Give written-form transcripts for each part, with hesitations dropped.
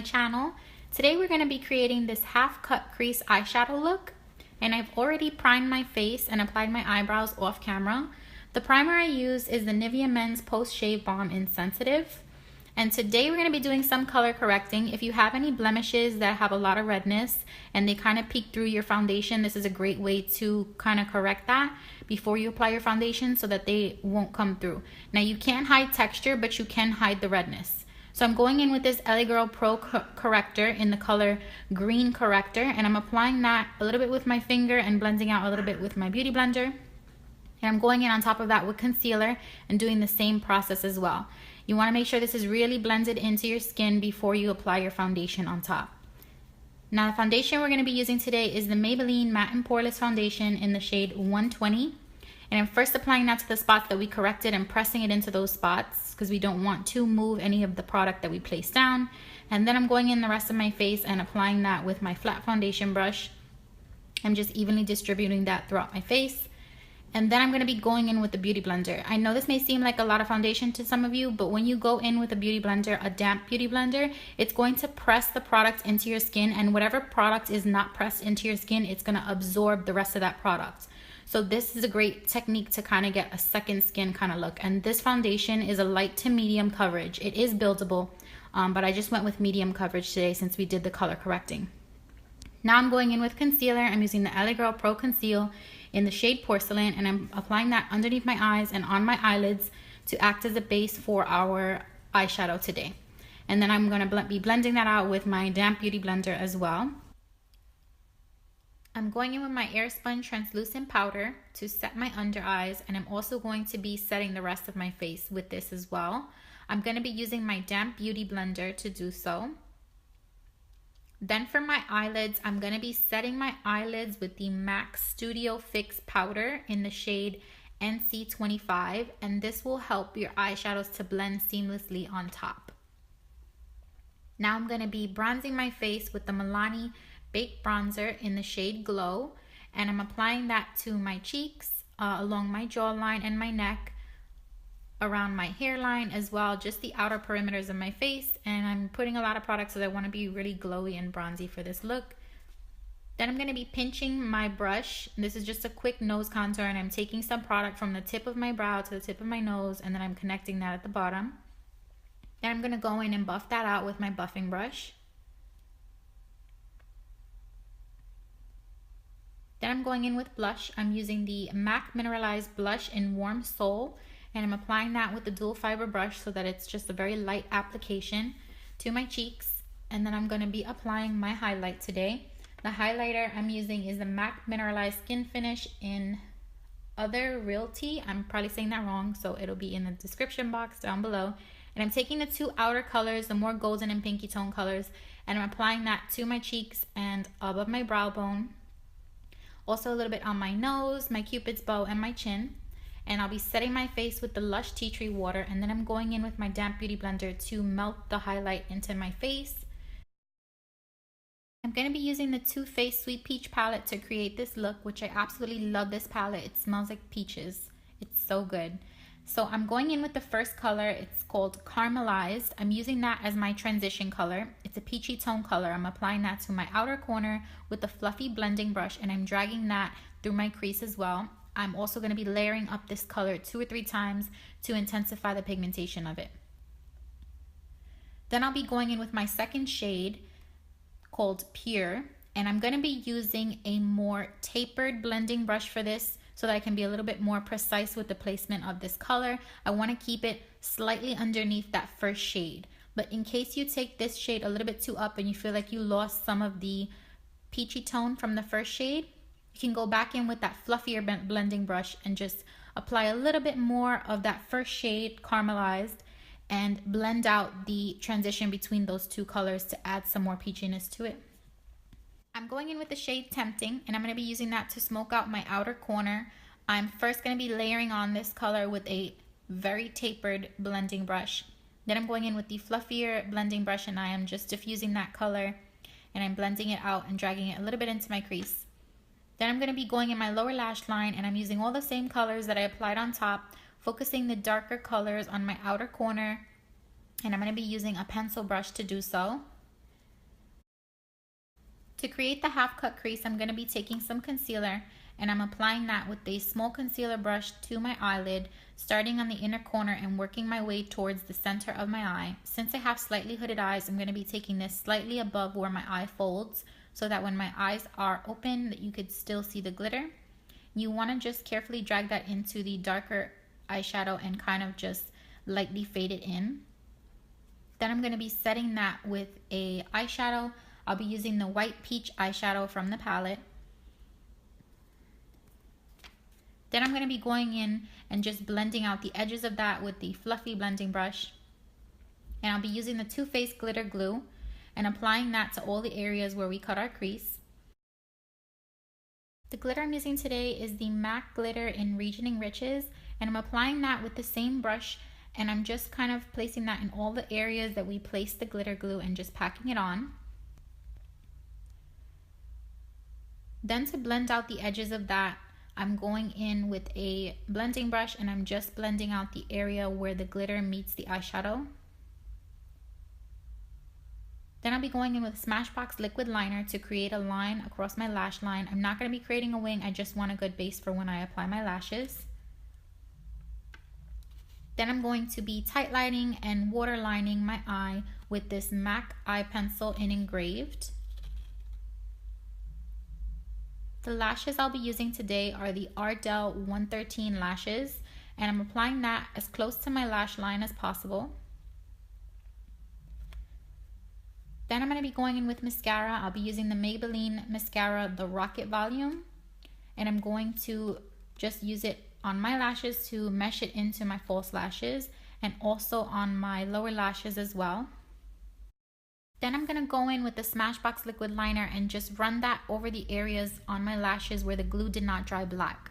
channel. Today we're going to be creating this half cut crease eyeshadow look, and I've already primed my face and applied my eyebrows off camera. The primer I use is the Nivea Men's Post Shave Balm in Sensitive. And today we're going to be doing some color correcting. If you have any blemishes that have a lot of redness and they kind of peek through your foundation, this is a great way to kind of correct that before you apply your foundation so that they won't come through. Now you can't hide texture, but you can hide the redness. So I'm going in with this LA Girl Pro Corrector in the color Green Corrector, and I'm applying that a little bit with my finger and blending out a little bit with my beauty blender. And I'm going in on top of that with concealer and doing the same process as well. You want to make sure this is really blended into your skin before you apply your foundation on top. Now the foundation we're going to be using today is the Maybelline Matte and Poreless Foundation in the shade 120. And I'm first applying that to the spots that we corrected and pressing it into those spots because we don't want to move any of the product that we placed down. And then I'm going in the rest of my face and applying that with my flat foundation brush. I'm just evenly distributing that throughout my face. And then I'm going to be going in with the beauty blender. I know this may seem like a lot of foundation to some of you, but when you go in with a beauty blender, a damp beauty blender, it's going to press the product into your skin, and whatever product is not pressed into your skin, it's going to absorb the rest of that product. So this is a great technique to kind of get a second skin kind of look. And this foundation is a light to medium coverage. It is buildable, but I just went with medium coverage today since we did the color correcting. Now I'm going in with concealer. I'm using the LA Girl Pro Conceal in the shade Porcelain, and I'm applying that underneath my eyes and on my eyelids to act as a base for our eyeshadow today. And then I'm going to be blending that out with my damp beauty blender as well. I'm going in with my Airspun translucent powder to set my under eyes, and I'm also going to be setting the rest of my face with this as well. I'm going to be using my damp beauty blender to do so. Then for my eyelids, I'm going to be setting my eyelids with the MAC Studio Fix powder in the shade NC25, and this will help your eyeshadows to blend seamlessly on top. Now I'm going to be bronzing my face with the Milani Baked Bronzer in the shade Glow, and I'm applying that to my cheeks, along my jawline and my neck, around my hairline as well, just the outer perimeters of my face. And I'm putting a lot of product because I want to be really glowy and bronzy for this look. Then I'm going to be pinching my brush. This is just a quick nose contour, and I'm taking some product from the tip of my brow to the tip of my nose, and then I'm connecting that at the bottom. Then I'm going to go in and buff that out with my buffing brush. Then I'm going in with blush. I'm using the MAC Mineralized Blush in Warm Soul, and I'm applying that with the dual fiber brush so that it's just a very light application to my cheeks. And then I'm going to be applying my highlight today. The highlighter I'm using is the MAC Mineralized Skinfinish in Otherearthly. I'm probably saying that wrong, so it'll be in the description box down below. And I'm taking the two outer colors, the more golden and pinky tone colors, and I'm applying that to my cheeks and above my brow bone. Also a little bit on my nose, my cupid's bow, and my chin. And I'll be setting my face with the Lush Tea Tree Water, and then I'm going in with my damp beauty blender to melt the highlight into my face. I'm going to be using the Too Faced Sweet Peach palette to create this look, which I absolutely love this palette. It smells like peaches. It's so good. So I'm going in with the first color. It's called Caramelized. I'm using that as my transition color. It's a peachy tone color. I'm applying that to my outer corner with the fluffy blending brush, and I'm dragging that through my crease as well. I'm also going to be layering up this color 2 or 3 times to intensify the pigmentation of it. Then I'll be going in with my second shade called Pure, and I'm going to be using a more tapered blending brush for this so that I can be a little bit more precise with the placement of this color. I want to keep it slightly underneath that first shade, but in case you take this shade a little bit too up and you feel like you lost some of the peachy tone from the first shade, you can go back in with that fluffier blending brush and just apply a little bit more of that first shade, Caramelized, and blend out the transition between those two colors to add some more peachiness to it. I'm going in with the shade Tempting, and I'm going to be using that to smoke out my outer corner. I'm first going to be layering on this color with a very tapered blending brush. Then I'm going in with the fluffier blending brush, and I am just diffusing that color, and I'm blending it out and dragging it a little bit into my crease. Then I'm going to be going in my lower lash line, and I'm using all the same colors that I applied on top, focusing the darker colors on my outer corner, and I'm going to be using a pencil brush to do so. To create the half cut crease, I'm going to be taking some concealer and I'm applying that with a small concealer brush to my eyelid, starting on the inner corner and working my way towards the center of my eye. Since I have slightly hooded eyes, I'm going to be taking this slightly above where my eye folds so that when my eyes are open, that you could still see the glitter. You want to just carefully drag that into the darker eyeshadow and kind of just lightly fade it in. Then I'm going to be setting that with a eyeshadow. I'll be using the white peach eyeshadow from the palette. Then I'm going to be going in and just blending out the edges of that with the fluffy blending brush. And I'll be using the Too Faced glitter glue and applying that to all the areas where we cut our crease. The glitter I'm using today is the MAC glitter in Regioning Riches, and I'm applying that with the same brush, and I'm just kind of placing that in all the areas that we placed the glitter glue and just packing it on. Then to blend out the edges of that, I'm going in with a blending brush and I'm just blending out the area where the glitter meets the eyeshadow. Then I'll be going in with Smashbox liquid liner to create a line across my lash line. I'm not going to be creating a wing, I just want a good base for when I apply my lashes. Then I'm going to be tight lining and waterlining my eye with this MAC eye pencil in Engraved. The lashes I'll be using today are the Ardell 113 lashes, and I'm applying that as close to my lash line as possible. Then I'm going to be going in with mascara. I'll be using the Maybelline mascara, the Rocket Volume, and I'm going to just use it on my lashes to mesh it into my false lashes and also on my lower lashes as well. Then I'm going to go in with the Smashbox liquid liner and just run that over the areas on my lashes where the glue did not dry black.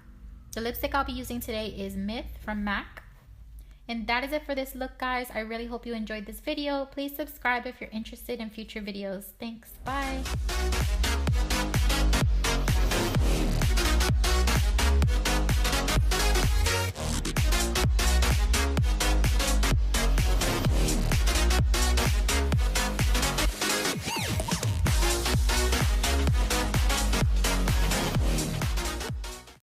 The lipstick I'll be using today is Myth from MAC. And that is it for this look, guys. I really hope you enjoyed this video. Please subscribe if you're interested in future videos. Thanks. Bye.